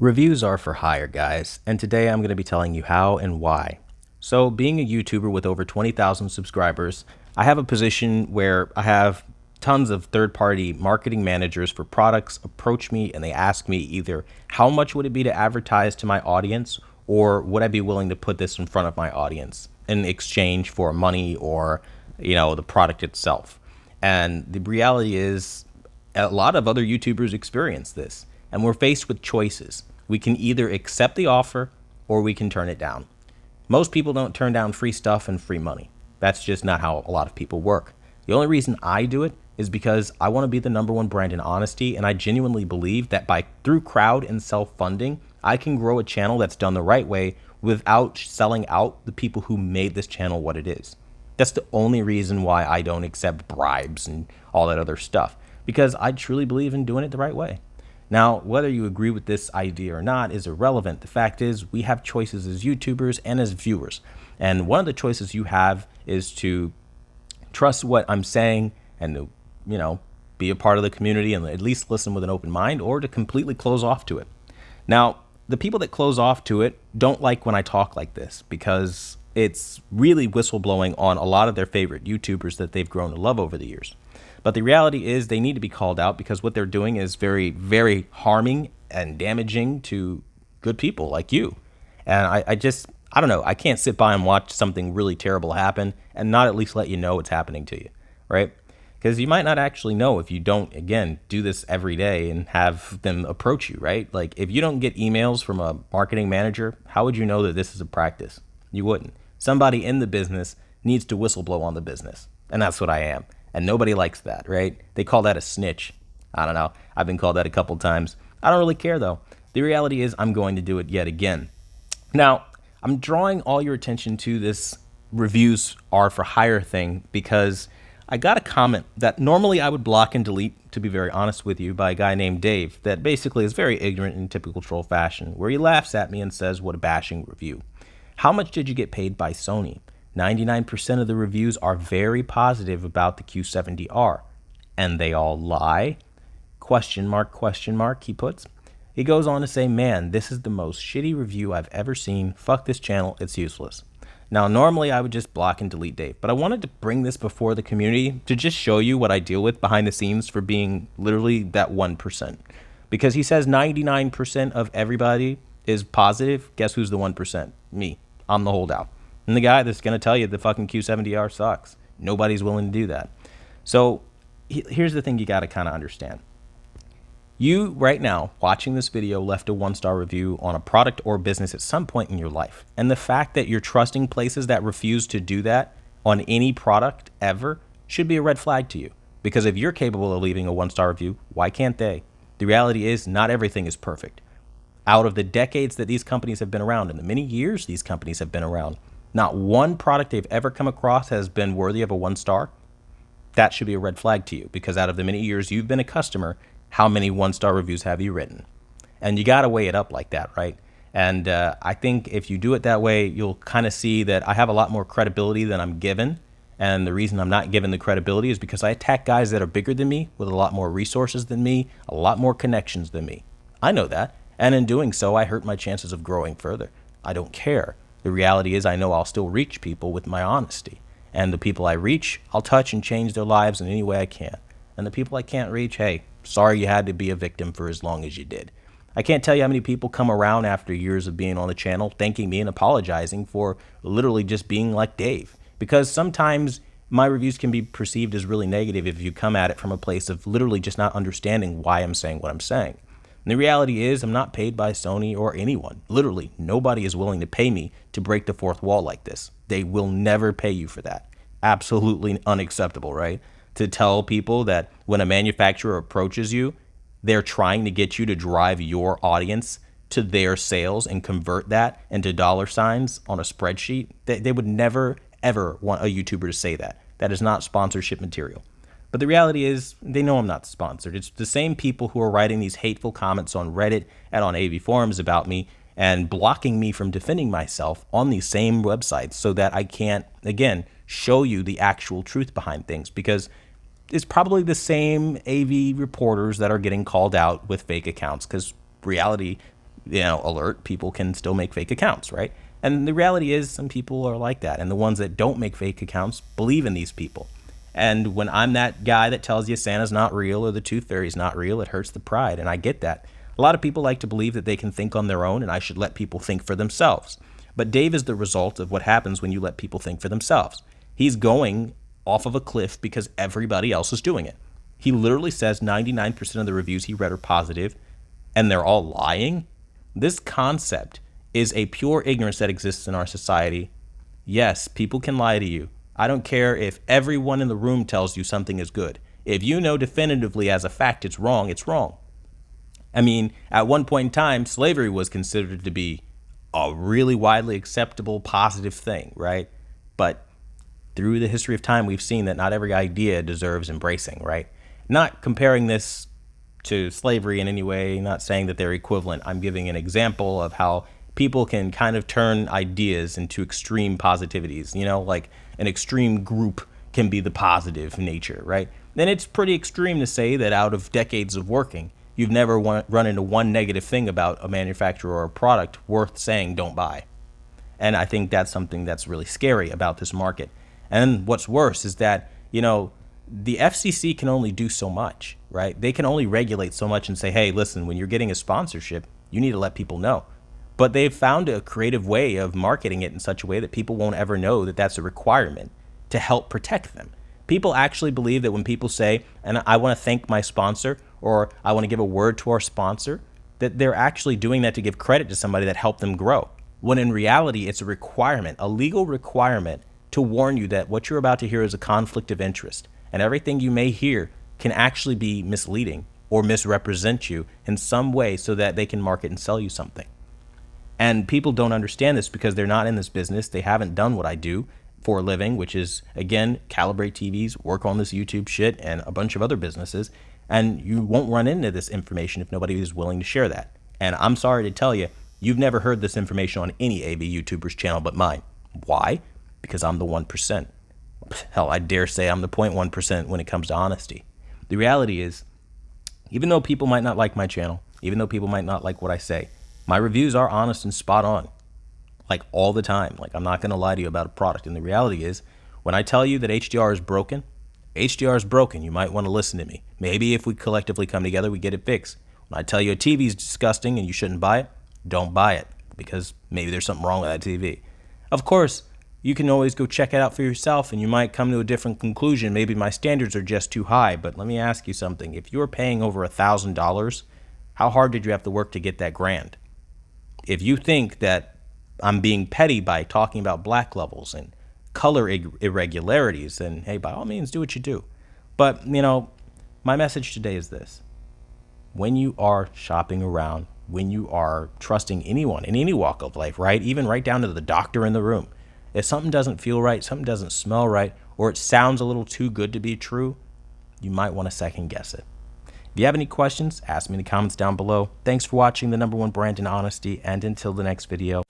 Reviews are for hire, guys, and today I'm going to be telling you how and why. So, being a YouTuber with over 20,000 subscribers, I have a position where I have tons of third-party marketing managers for products approach me and they ask me either how much would it be to advertise to my audience or would I be willing to put this in front of my audience in exchange for money or, the product itself. And the reality is a lot of other YouTubers experience this, and we're faced with choices. We can either accept the offer or we can turn it down. Most people don't turn down free stuff and free money. That's just not how a lot of people work. The only reason I do it is because I want to be the number one brand in honesty, and I genuinely believe that through crowd and self-funding, I can grow a channel that's done the right way without selling out the people who made this channel what it is. That's the only reason why I don't accept bribes and all that other stuff, because I truly believe in doing it the right way. Now, whether you agree with this idea or not is irrelevant. The fact is, we have choices as YouTubers and as viewers. And one of the choices you have is to trust what I'm saying and to, be a part of the community and at least listen with an open mind, or to completely close off to it. Now, the people that close off to it don't like when I talk like this because it's really whistleblowing on a lot of their favorite YouTubers that they've grown to love over the years. But the reality is they need to be called out because what they're doing is very, very harming and damaging to good people like you. And I don't know. I can't sit by and watch something really terrible happen and not at least let you know it's happening to you, right? Because you might not actually know if you don't, again, do this every day and have them approach you, right? Like if you don't get emails from a marketing manager, how would you know that this is a practice? You wouldn't. Somebody in the business needs to whistleblow on the business. And that's what I am. And nobody likes that, right? They call that a snitch. I don't know. I've been called that a couple times. I don't really care, though. The reality is I'm going to do it yet again. Now, I'm drawing all your attention to this reviews are for hire thing because I got a comment that normally I would block and delete, to be very honest with you, by a guy named Dave that basically is very ignorant in typical troll fashion, where he laughs at me and says, "What a bashing review. How much did you get paid by Sony? 99% of the reviews are very positive about the Q70R. And they all lie?" Question mark, he puts. He goes on to say, "Man, this is the most shitty review I've ever seen. Fuck this channel, it's useless." Now, normally I would just block and delete Dave, but I wanted to bring this before the community to just show you what I deal with behind the scenes for being literally that 1%. Because he says 99% of everybody is positive. Guess who's the 1%? Me. I'm the holdout. And the guy that's going to tell you the fucking Q70R sucks. Nobody's willing to do that. So here's the thing you got to kind of understand. You, right now, watching this video, left a 1-star review on a product or business at some point in your life. And the fact that you're trusting places that refuse to do that on any product ever should be a red flag to you. Because if you're capable of leaving a 1-star review, why can't they? The reality is not everything is perfect. Out of the decades that these companies have been around and the many years these companies have been around, not one product they've ever come across has been worthy of a 1-star. That should be a red flag to you because out of the many years you've been a customer, how many 1-star reviews have you written? And you got to weigh it up like that, right? And I think if you do it that way, you'll kind of see that I have a lot more credibility than I'm given. And the reason I'm not given the credibility is because I attack guys that are bigger than me, with a lot more resources than me, a lot more connections than me. I know that. And in doing so, I hurt my chances of growing further. I don't care. The reality is I know I'll still reach people with my honesty. And the people I reach, I'll touch and change their lives in any way I can. And the people I can't reach, hey, sorry you had to be a victim for as long as you did. I can't tell you how many people come around after years of being on the channel thanking me and apologizing for literally just being like Dave. Because sometimes my reviews can be perceived as really negative if you come at it from a place of literally just not understanding why I'm saying what I'm saying. And the reality is I'm not paid by Sony or anyone. Literally, nobody is willing to pay me to break the fourth wall like this. They will never pay you for that. Absolutely unacceptable, right? To tell people that when a manufacturer approaches you, they're trying to get you to drive your audience to their sales and convert that into dollar signs on a spreadsheet. They would never, ever want a YouTuber to say that. That is not sponsorship material. But the reality is they know I'm not sponsored. It's the same people who are writing these hateful comments on Reddit and on AV forums about me and blocking me from defending myself on these same websites so that I can't, again, show you the actual truth behind things, because it's probably the same AV reporters that are getting called out with fake accounts, because reality, alert, people can still make fake accounts, right? And the reality is some people are like that. And the ones that don't make fake accounts believe in these people. And when I'm that guy that tells you Santa's not real or the tooth fairy's not real, it hurts the pride. And I get that. A lot of people like to believe that they can think on their own and I should let people think for themselves. But Dave is the result of what happens when you let people think for themselves. He's going off of a cliff because everybody else is doing it. He literally says 99% of the reviews he read are positive and they're all lying. This concept is a pure ignorance that exists in our society. Yes, people can lie to you. I don't care if everyone in the room tells you something is good. If you know definitively as a fact it's wrong, it's wrong. I mean, at one point in time, slavery was considered to be a really widely acceptable, positive thing, right? But through the history of time, we've seen that not every idea deserves embracing, right? Not comparing this to slavery in any way, not saying that they're equivalent. I'm giving an example of how people can kind of turn ideas into extreme positivities, like an extreme group can be the positive nature, right? Then it's pretty extreme to say that out of decades of working, you've never run into one negative thing about a manufacturer or a product worth saying don't buy. And I think that's something that's really scary about this market. And what's worse is that, the FCC can only do so much, right? They can only regulate so much and say, hey, listen, when you're getting a sponsorship, you need to let people know. But they've found a creative way of marketing it in such a way that people won't ever know that that's a requirement to help protect them. People actually believe that when people say, and I want to thank my sponsor, or I want to give a word to our sponsor, that they're actually doing that to give credit to somebody that helped them grow. When in reality, it's a requirement, a legal requirement to warn you that what you're about to hear is a conflict of interest. And everything you may hear can actually be misleading or misrepresent you in some way so that they can market and sell you something. And people don't understand this because they're not in this business. They haven't done what I do for a living, which is, again, calibrate TVs, work on this YouTube shit, and a bunch of other businesses. And you won't run into this information if nobody is willing to share that. And I'm sorry to tell you, you've never heard this information on any AV YouTuber's channel but mine. Why? Because I'm the 1%. Hell, I dare say I'm the 0.1% when it comes to honesty. The reality is, even though people might not like my channel, even though people might not like what I say, my reviews are honest and spot on, like all the time. Like, I'm not going to lie to you about a product. And the reality is, when I tell you that HDR is broken, HDR is broken. You might want to listen to me. Maybe if we collectively come together, we get it fixed. When I tell you a TV is disgusting and you shouldn't buy it, don't buy it, because maybe there's something wrong with that TV. Of course, you can always go check it out for yourself and you might come to a different conclusion. Maybe my standards are just too high, but let me ask you something. If you were paying over $1,000, how hard did you have to work to get that grand? If you think that I'm being petty by talking about black levels and color irregularities, then hey, by all means, do what you do. But, my message today is this. When you are shopping around, when you are trusting anyone in any walk of life, right? Even right down to the doctor in the room. If something doesn't feel right, something doesn't smell right, or it sounds a little too good to be true, you might want to second guess it. If you have any questions, ask me in the comments down below. Thanks for watching the #1 brand in honesty, and until the next video,